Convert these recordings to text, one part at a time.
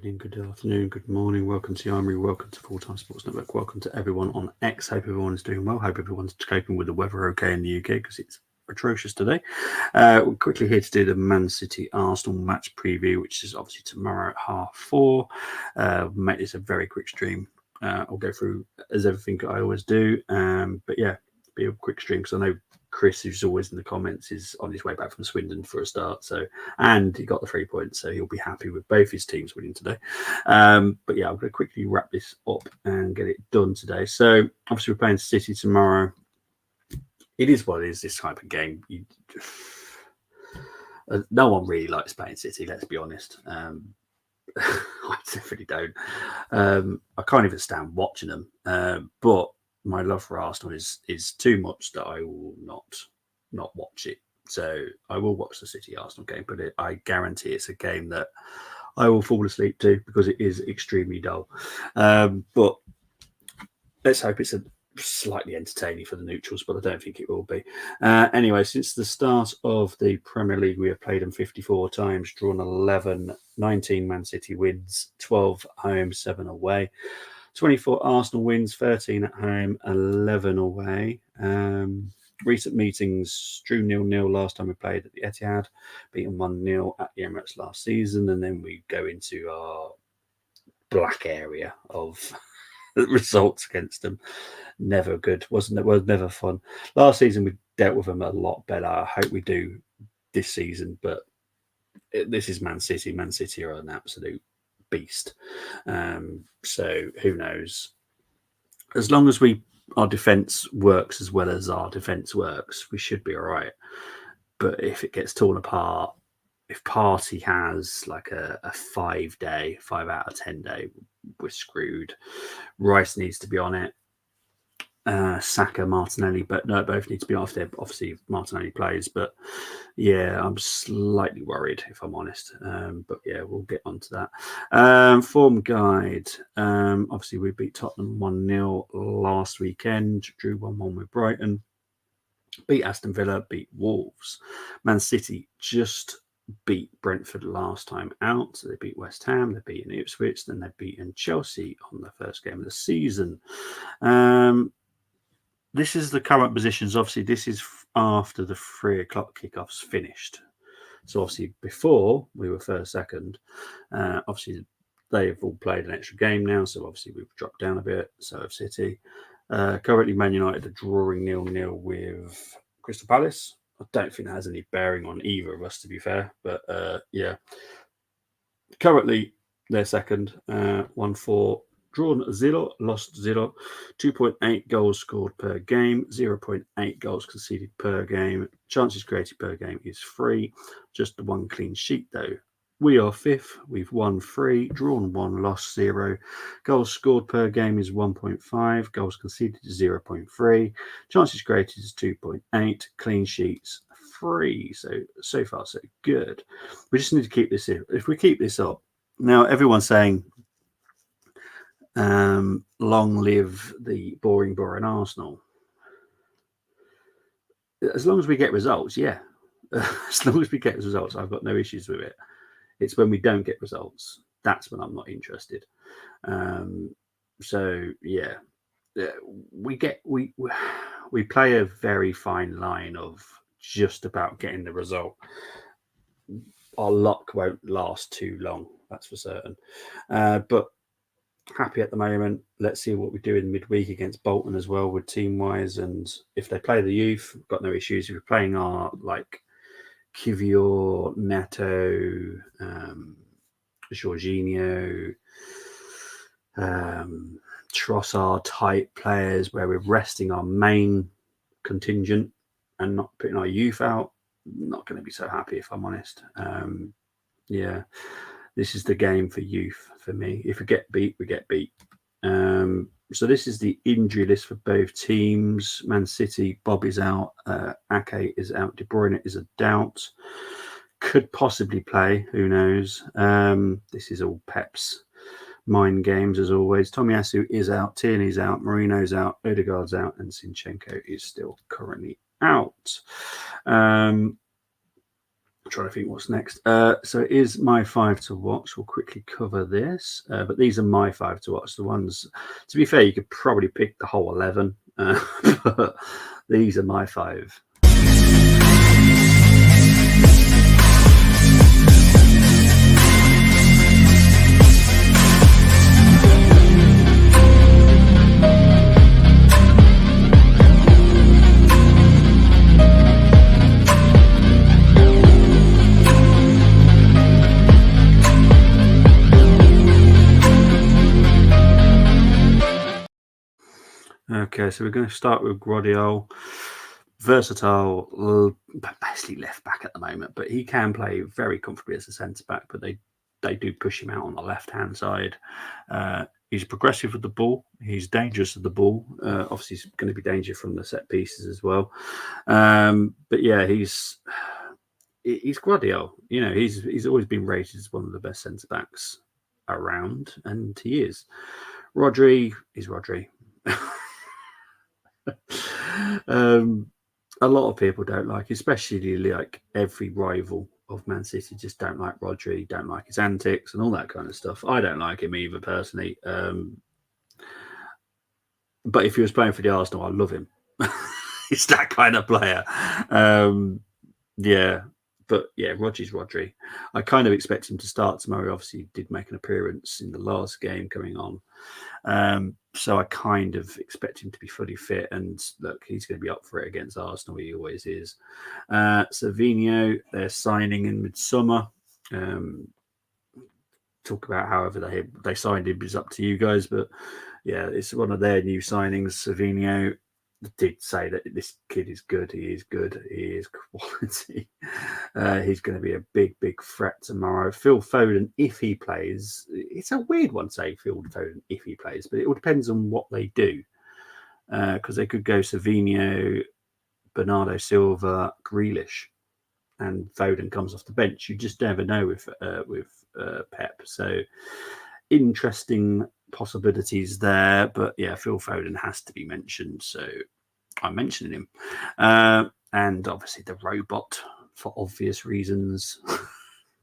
evening, good afternoon, good morning. Welcome to Yamri. Welcome to Full Time Sports Network. Welcome to everyone on X. Hope everyone is doing well. Hope everyone's coping with the weather okay in the UK because it's atrocious today. We're quickly here to do the Man City Arsenal match preview, which is obviously tomorrow at 4:30. Mate, it's a very quick stream. I'll go through as everything I always do. But yeah, be a quick stream because I know Chris, who's always in the comments, is on his way back from Swindon for a start. And he got the 3 points, so he'll be happy with both his teams winning today. But yeah, I'm going to quickly wrap this up and get it done today. So obviously we're playing City tomorrow. It is what it is, this type of game. No one really likes playing City, let's be honest. I definitely don't. I can't even stand watching them. But my love for Arsenal is too much that I will not watch it. So I will watch the City Arsenal game, but I guarantee it's a game that I will fall asleep to because it is extremely dull. But let's hope it's a slightly entertaining for the neutrals, but I don't think it will be. Anyway, since the start of the Premier League, we have played them 54 times, drawn 11, 19 Man City wins, 12 home, 7 away. 24 Arsenal wins, 13 at home, 11 away. Recent meetings, drew 0-0 last time we played at the Etihad, beaten 1-0 at the Emirates last season, and then we go into our black area of results against them. Never good, wasn't it? Was never fun. Last season we dealt with them a lot better. I hope we do this season, but this is Man City. Man City are an absolute beast. So who knows? As long as our defense works as well as our defense works, we should be all right. But if it gets torn apart, if Partey has like a 5 out of 10 day, we're screwed. Rice needs to be on it. Saka, Martinelli, but no, both need to be off there. Obviously, Martinelli plays, but yeah, I'm slightly worried if I'm honest. But yeah, we'll get onto that. Form guide. Obviously, we beat Tottenham 1-0 last weekend. Drew 1-1 with Brighton. Beat Aston Villa. Beat Wolves. Man City just beat Brentford last time out. So they beat West Ham. They beat Ipswich. Then they've beaten Chelsea on the first game of the season. This is the current positions. Obviously, this is after the 3 o'clock kickoffs finished. So obviously, before we were first, second. Obviously, they've all played an extra game now. So obviously, we've dropped down a bit. So have City. Currently, Man United are drawing 0-0 with Crystal Palace. I don't think that has any bearing on either of us, to be fair. But yeah, currently they're second, 1-4. Drawn 0, lost 0, 2.8 goals scored per game, 0.8 goals conceded per game. Chances created per game is 3. Just the 1 clean sheet, though. We are 5th. We've won 3, drawn 1, lost 0. Goals scored per game is 1.5. Goals conceded is 0.3. Chances created is 2.8. Clean sheets 3. So far, so good. We just need to keep this in. If we keep this up, now everyone's saying, long live the boring Arsenal. As long as we get results, yeah. As long as we get results, I've got no issues with it. It's when we don't get results, that's when I'm not interested. So yeah, we play a very fine line of just about getting the result. Our luck won't last too long, that's for certain. But happy at the moment. Let's see what we do in midweek against Bolton as well with team wise. And if they play the youth, got no issues. If we're playing our like Kivior, Neto, Jorginho, Trossard type players where we're resting our main contingent and not putting our youth out, not going to be so happy if I'm honest. Yeah, this is the game for youth for me. If we get beat, we get beat. So this is the injury list for both teams. Man City, Bob is out. Ake is out. De Bruyne is a doubt. Could possibly play. Who knows? This is all Pep's mind games as always. Tomiyasu is out. Tierney's out. Marino's out. Odegaard's out. And Zinchenko is still currently out. trying to think what's next. So it is my 5 to watch. We'll quickly cover this, but these are my 5 to watch. The ones, to be fair, you could probably pick the whole 11, but these are my 5. Okay, so we're going to start with Guardiola. Versatile, basically left back at the moment, but he can play very comfortably as a centre back. But they do push him out on the left hand side. He's progressive with the ball. He's dangerous with the ball. Obviously, he's going to be dangerous from the set pieces as well. But yeah, he's Guardiola. You know, he's always been rated as one of the best centre backs around, and he is. Rodri is Rodri. A lot of people don't like, especially like every rival of Man City, just don't like Rodri, don't like his antics and all that kind of stuff. I don't like him either personally. But if he was playing for the Arsenal, I love him. He's that kind of player. Yeah. But yeah, Rodri's Rodri. I kind of expect him to start tomorrow. Obviously, he did make an appearance in the last game coming on. So I kind of expect him to be fully fit. And look, he's going to be up for it against Arsenal. He always is. Savinho, they're signing in midsummer. Talk about however they signed him is up to you guys. But yeah, it's one of their new signings. Savinho did say that this kid is good. He is good. He is quality. He's going to be a big threat tomorrow. Phil Foden, if he plays, it's a weird one to say Phil Foden if he plays, but it all depends on what they do. Because they could go Savinho, Bernardo Silva, Grealish, and Foden comes off the bench. You just never know with Pep. So interesting possibilities there, but yeah, Phil Foden has to be mentioned, so I'm mentioning him. And obviously the robot, for obvious reasons.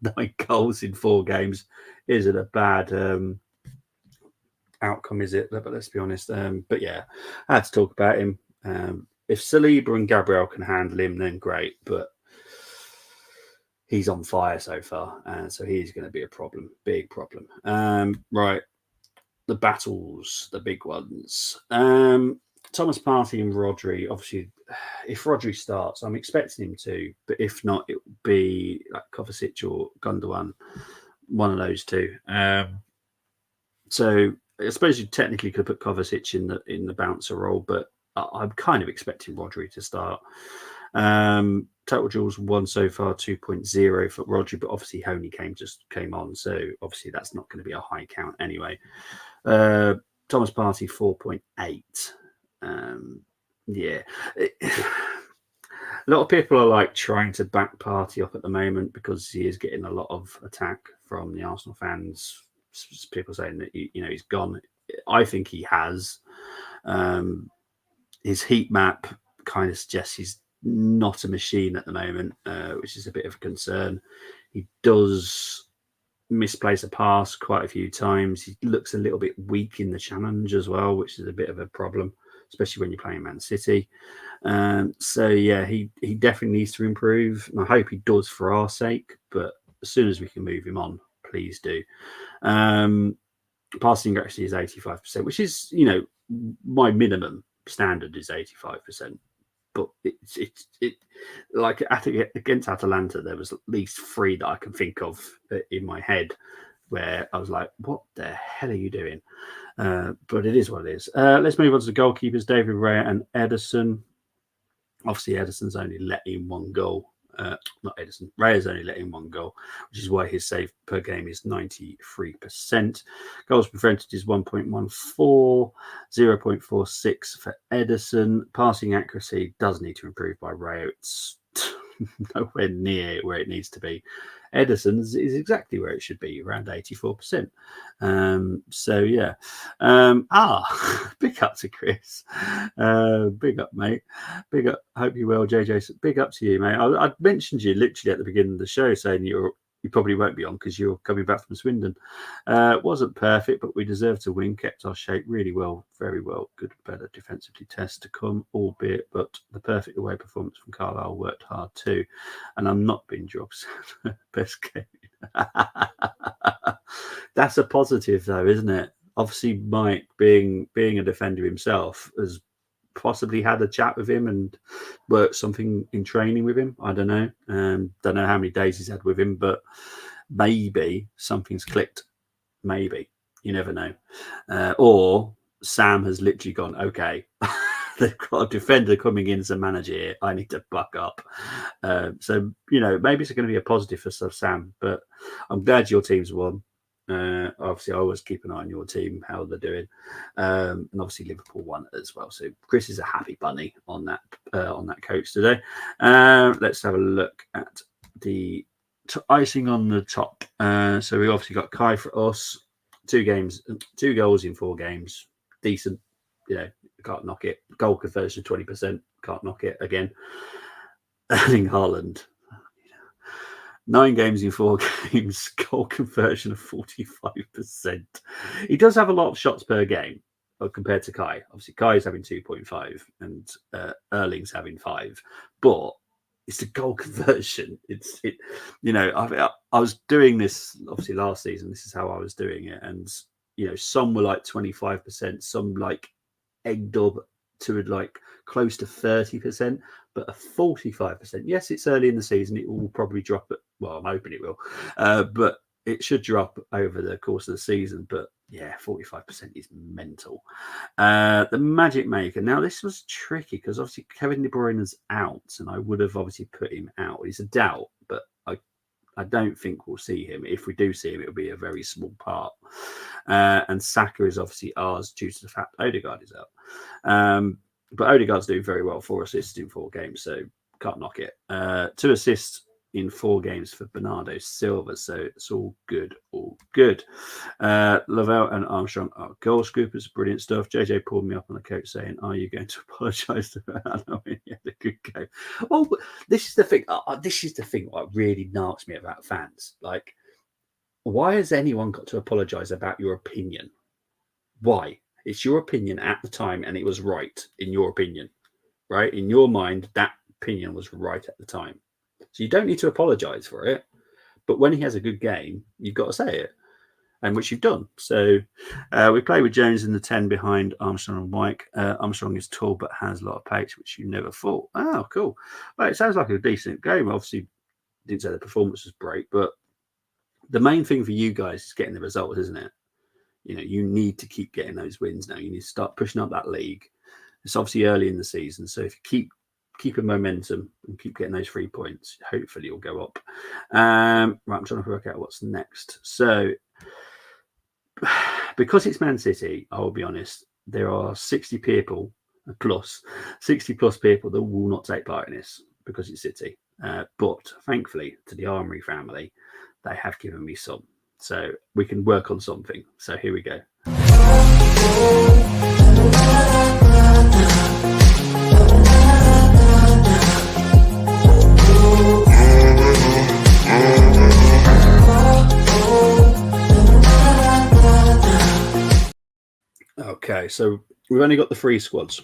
9 goals in 4 games isn't a bad outcome, is it? But let's be honest. But yeah, I had to talk about him. If Saliba and Gabriel can handle him, then great, but he's on fire so far, and so he's going to be a problem, big problem. Right. The battles, the big ones. Thomas Partey and Rodri. Obviously, if Rodri starts, I'm expecting him to. But if not, it will be like Kovacic or Gundogan, one of those two. So I suppose you technically could put Kovacic in the bouncer role, but I'm kind of expecting Rodri to start. Total duels 1 so far, 2.0 for Rodri, but obviously Honey came on, so obviously that's not going to be a high count anyway. Thomas Partey 4.8. Yeah, a lot of people are like trying to back Partey up at the moment because he is getting a lot of attack from the Arsenal fans. People saying that he's gone. I think he has. His heat map kind of suggests he's not a machine at the moment, which is a bit of a concern. He does misplace a pass quite a few times. He looks a little bit weak in the challenge as well, which is a bit of a problem, especially when you're playing Man City. So yeah, he definitely needs to improve, and I hope he does for our sake. But as soon as we can move him on, please do. Passing actually is 85%, which is my minimum standard is 85%. But it like against Atalanta, there was at least 3 that I can think of in my head where I was like, what the hell are you doing? But it is what it is. Let's move on to the goalkeepers, David Raya and Ederson. Obviously, Ederson's only let in 1 goal. Not Ederson. Raya's only let in 1 goal, which is why his save per game is 93%. Goals prevented is 1.14, 0.46 for Ederson. Passing accuracy does need to improve by Raya. It's nowhere near where it needs to be. Ederson's is exactly where it should be, around 84%. So yeah. Big up to Chris. Big up, mate. Big up. Hope you're well, JJ. Big up to you, mate. I mentioned you literally at the beginning of the show, saying you probably won't be on because you're coming back from Swindon. Wasn't perfect, but we deserved to win. Kept our shape really well, very well. Good, better defensively test to come, albeit, but the perfect away performance from Carlisle worked hard too. And I'm not being drugs. Best game. That's a positive, though, isn't it? Obviously, Mike, being a defender himself, has possibly had a chat with him and worked something in training with him. I don't know. Don't know how many days he's had with him, but maybe something's clicked. Maybe. You never know. Or Sam has literally gone, okay, they've got a defender coming in as a manager here. I need to buck up. So, maybe it's going to be a positive for Sam, but I'm glad your team's won. Obviously, I always keep an eye on your team, how they're doing, and obviously Liverpool won as well. So Chris is a happy bunny on that coach today. Let's have a look at the icing on the top. So we obviously got Kai for us, 2 goals in 4 games, decent. Can't knock it. Goal conversion 20%, can't knock it again. Erling Haaland. 9 games in 4 games, goal conversion of 45%. He does have a lot of shots per game compared to Kai. Obviously, Kai is having 2.5 and Erling's having 5. But it's the goal conversion. I was doing this obviously last season. This is how I was doing it, and some were like 25%, some like egged up to like close to 30%, but a 45%. Yes, it's early in the season. It will probably drop. Well, I'm hoping it will, but it should drop over the course of the season. But yeah, 45% is mental. The Magic Maker. Now, this was tricky because obviously Kevin De Bruyne is out, and I would have obviously put him out. He's a doubt, but I don't think we'll see him. If we do see him, it'll be a very small part. And Saka is obviously ours due to the fact Odegaard is out. But Odegaard's doing very well, 4 assists in 4 games, so can't knock it. 2 assists in 4 games for Bernardo Silva, so it's all good, Lavelle and Armstrong are goal scoopers, brilliant stuff. JJ pulled me up on the coach saying, are you going to apologise to Bernardo when he had a good game? Oh, this is the thing. This is the thing what really knocks me about fans. Like, why has anyone got to apologise about your opinion? Why? It's your opinion at the time, and it was right in your opinion, right? In your mind, that opinion was right at the time. So you don't need to apologise for it. But when he has a good game, you've got to say it, and which you've done. So we play with Jones in the 10 behind Armstrong and White. Armstrong is tall but has a lot of pace, which you never thought. Oh, cool. Well, it sounds like a decent game. Obviously, didn't say the performance was great, but the main thing for you guys is getting the results, isn't it? You need to keep getting those wins now. You need to start pushing up that league. It's obviously early in the season, so if you keep a momentum and keep getting those 3 points, hopefully you'll go up. Right, I'm trying to work out what's next. So, because it's Man City, I will be honest, there are 60 plus people that will not take part in this because it's City. But thankfully, to the Armory family, they have given me some. So we can work on something. So here we go. Okay, so we've only got the 3 squads.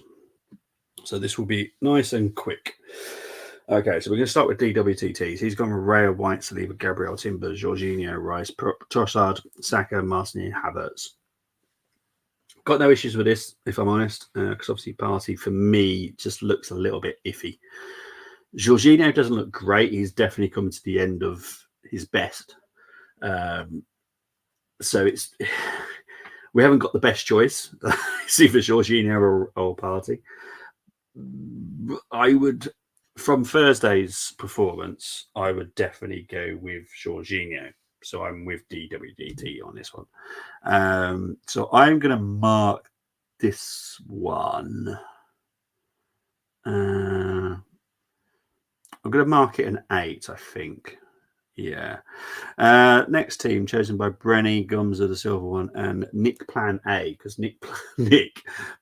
So this will be nice and quick. Okay, so we're going to start with DWTTs. He's gone with Raya, White, Saliba, Gabriel, Timber, Jorginho, Rice, Trossard, Saka, Martinez, Havertz. Got no issues with this, if I'm honest, because obviously Partey, for me, just looks a little bit iffy. Jorginho doesn't look great. He's definitely coming to the end of his best. So we haven't got the best choice. It's either Jorginho or Partey. I would... From Thursday's performance, I would definitely go with Jorginho. So I'm with DWDT on this one. So I'm going to mark this one. I'm going to mark it an 8, I think. Yeah. Next team chosen by Brenny, Gumza, the silver one, and Nick Plan A, because Nick,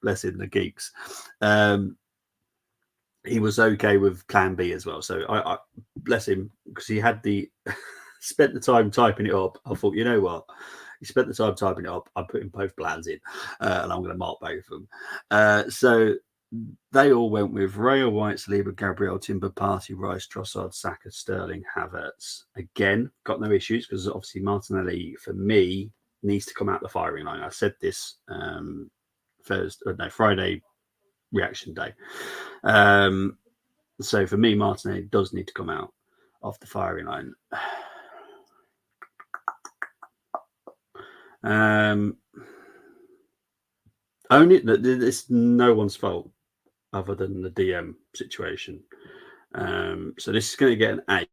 bless him, the geeks. He was okay with Plan B as well. So I bless him, because he had spent the time typing it up. I thought, you know what? He spent the time typing it up. I'm putting both plans in, and I'm going to mark both of them. So they all went with Raya, White, Saliba, Gabriel, Timber, Party, Rice, Trossard, Saka, Sterling, Havertz. Again, got no issues, because obviously Martinelli, for me, needs to come out the firing line. I said this Friday reaction day. So for me, Martinelli does need to come out off the firing line. Only that it's no one's fault other than the DM situation. So this is going to get an A.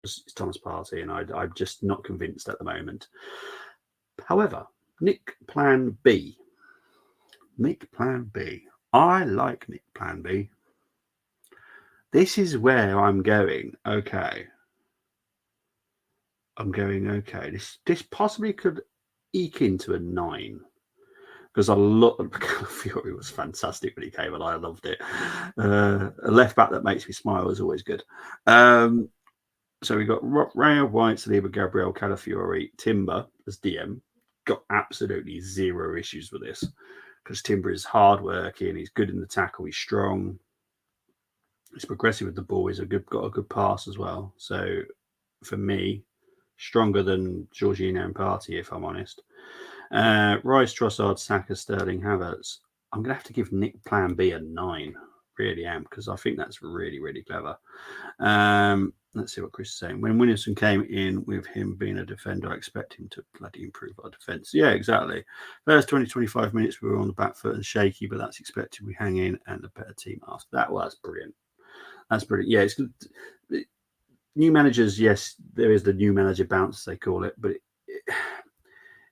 It's Thomas Partey, and I'm just not convinced at the moment. However, Nick Plan B. Nick Plan B. I like Nick Plan B. This is where I'm going. Okay. I'm going okay. This possibly could eke into a 9. Because I love Fury was fantastic when he came, and I loved it. A left back that makes me smile is always good. So we got Raya, White, Saliba, Gabriel, Calafiori, Timber as DM. Got absolutely zero issues with this, because Timber is hardworking, he's good in the tackle, he's strong, he's progressive with the ball, he's got a good pass as well. So for me, stronger than Jorginho and Partey, if I'm honest. Rice, Trossard, Saka, Sterling, Havertz. I'm going to have to give Nick Plan B a 9. Really am, because I think that's really, really clever. Let's see what Chris is saying. When Williamson came in with him being a defender, I expect him to bloody improve our defence. Yeah, exactly. First 20, 25 minutes, we were on the back foot and shaky, but that's expected. We hang in and a better team after that. Well, that's brilliant. That's brilliant. Yeah, it's good. New managers, yes, there is the new manager bounce, they call it, but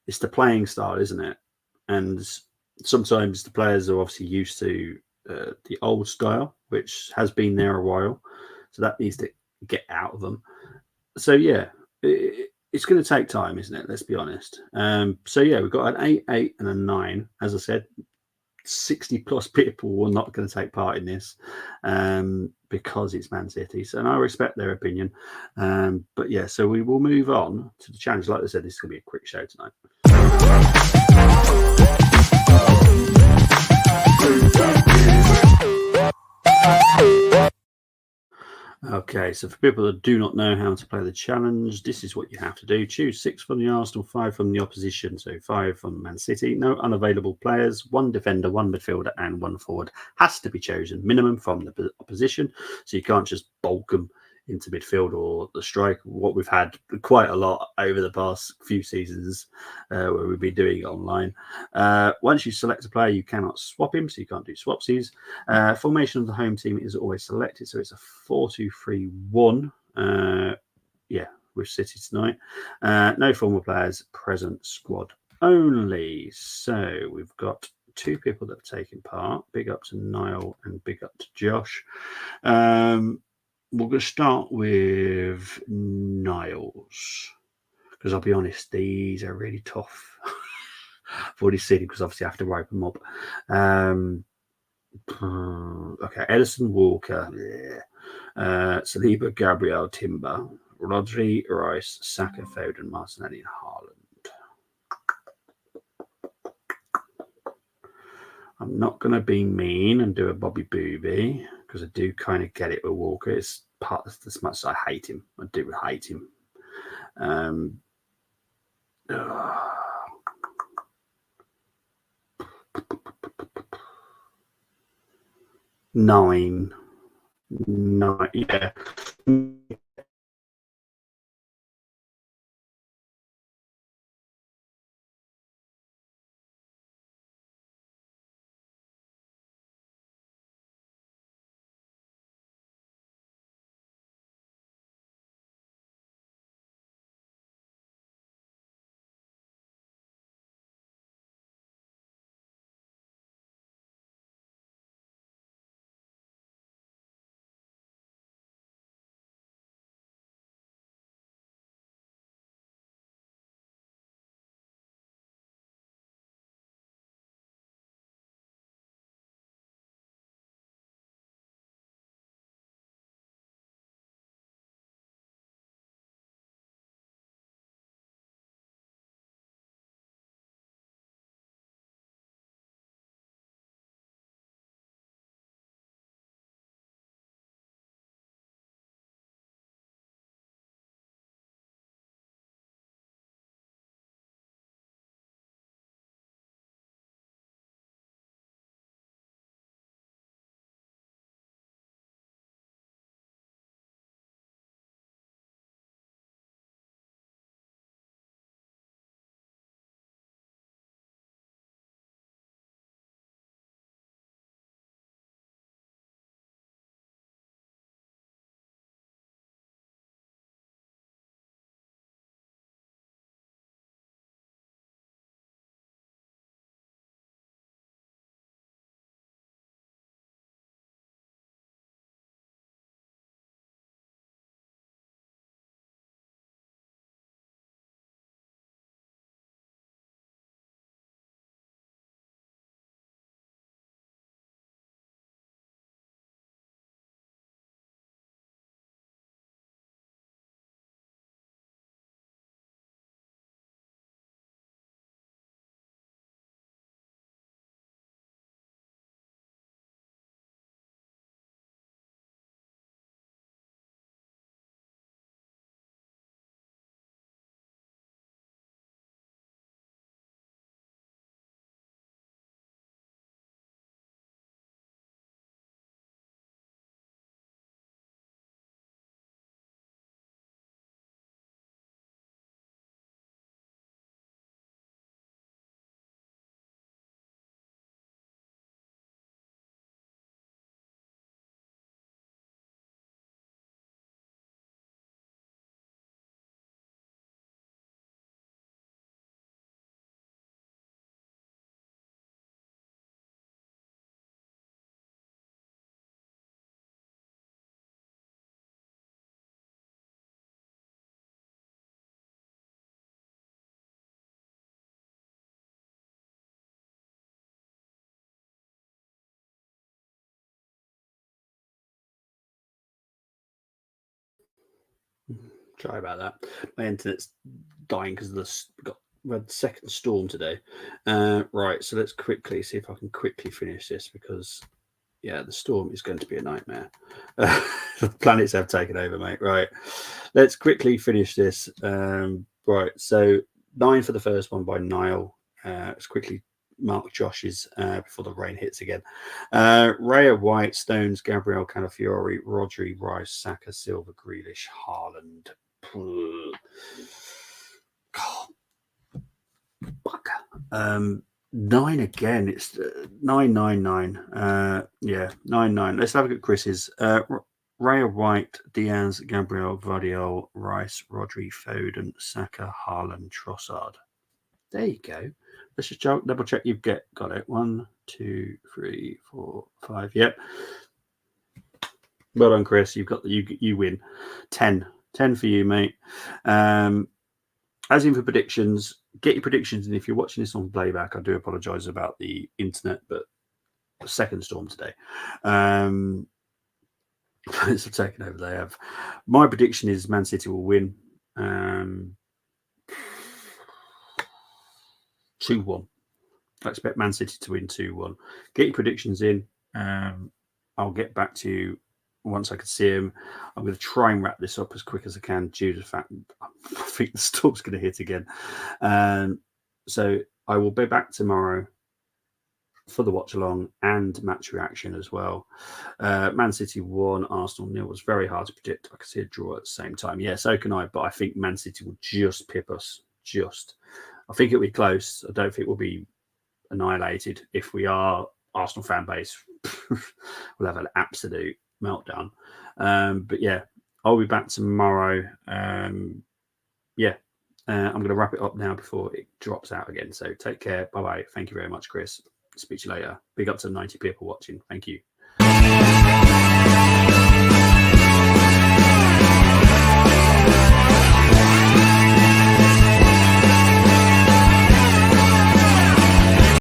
it's the playing style, isn't it? And sometimes the players are obviously used to the old style, which has been there a while. So that needs to get out of them. So, yeah, it's going to take time, isn't it? Let's be honest. So, yeah, we've got an 8, 8, and a 9. As I said, 60 plus people are not going to take part in this because it's Man City. So, and I respect their opinion. But yeah, so we will move on to the challenge. Like I said, this is going to be a quick show tonight. Okay, so for people that do not know how to play the challenge, this is what you have to do. Choose 6 from the Arsenal, 5 from the opposition. So 5 from Man City. No unavailable players. 1 defender, 1 midfielder, and 1 forward has to be chosen minimum from the opposition. So you can't just bulk them into midfield or the strike. What we've had quite a lot over the past few seasons where we've been doing it online. Once you select a player, you cannot swap him, so you can't do swapsies. Formation of the home team is always selected, so it's a 4-2-3-1. Yeah, with City tonight. No former players present, squad only. So we've got 2 people that have taken part. Big up to Niall and big up to Josh. We're going to start with Niles, because I'll be honest, these are really tough. I've already seen it because obviously I have to wipe them up. Okay, Edison, Walker, Saliba, Gabriel, Timber, Rodri, Rice, Saka, Foden, Martinelli, and Haaland. I'm not going to be mean and do a Bobby Booby, because I do kind of get it with Walker. It's part as much as I hate him. I do hate him. 9. Yeah. Sorry about that. My internet's dying because we had the second storm today. Right, so let's quickly see if I can quickly finish this because, yeah, the storm is going to be a nightmare. The planets have taken over, mate. Right, let's quickly finish this. Right, so 9 for the first one by Niall. Let's quickly mark Josh's before the rain hits again. Raya, White, Stones, Gabriel, Calafiori, Rodri, Rice, Saka, Silva, Grealish, Haaland. God. 9 again. It's 999. Yeah, 99. Let's have a look at Chris's. Raya, White, Diaz, Gabriel, Vardiol, Rice, Rodri, Foden, Saka, Haaland, Trossard. There you go. Let's just double check you've got it. 1, 2, 3, 4, 5. Yep. Well done, Chris. You win. 10 for you, mate. As in for predictions, get your predictions. And if you're watching this on playback, I do apologise about the internet, but the second storm today. It's taken over. They have. My prediction is Man City will win. 2-1. I expect Man City to win 2-1. Get your predictions in. I'll get back to you once I can see them. I'm going to try and wrap this up as quick as I can due to the fact I think the storm's going to hit again. So I will be back tomorrow for the watch along and match reaction as well. Man City 1, Arsenal 0 was very hard to predict. I can see a draw at the same time. Yeah, so can I, but I think Man City will just pip us. I think it'll be close. I don't think we'll be annihilated. If we are, Arsenal fan base will have an absolute meltdown. But yeah, I'll be back tomorrow. I'm going to wrap it up now before it drops out again. So take care. Bye-bye. Thank you very much, Chris. Speak to you later. Big up to 90 people watching. Thank you.